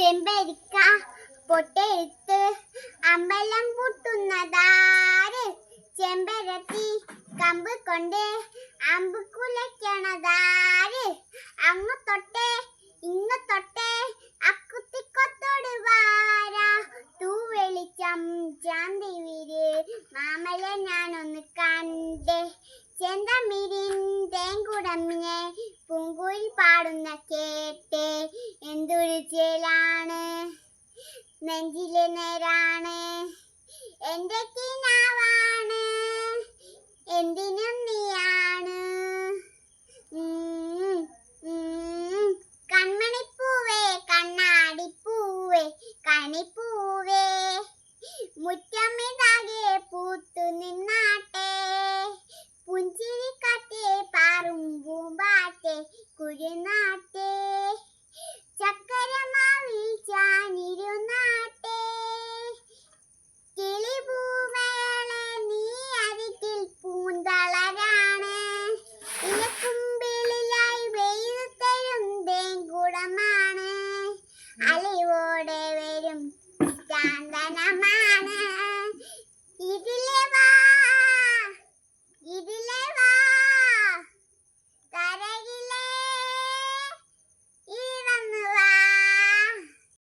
ചെമ്പരിക്ക പൊട്ടെടുത്ത് അമ്പലം പൂട്ടുന്നതാര്? ചെമ്പരത്തി കമ്പ് കൊണ്ട് അമ്പ് കുലയ്ക്കണതാര്? അങ്ങ് തൊട്ടേ ഇങ്ങ് തൊട്ടേ അക്കുത്തിക്കൊത്തോടുവാരാ? തൂവെളിച്ചം ചാന്തിവിര് മാമലെ ഞാനൊന്ന് കണ്ടേ. ചെന്തമിരിൻ തേൻകുടഞ്ഞ് പൂങ്കുയിൽ പാടുന്ന കേട്ടേ. എന്തൊരു ചേലാണ് നെഞ്ചിലെ നേരാണ് എൻ്റെ കിനാ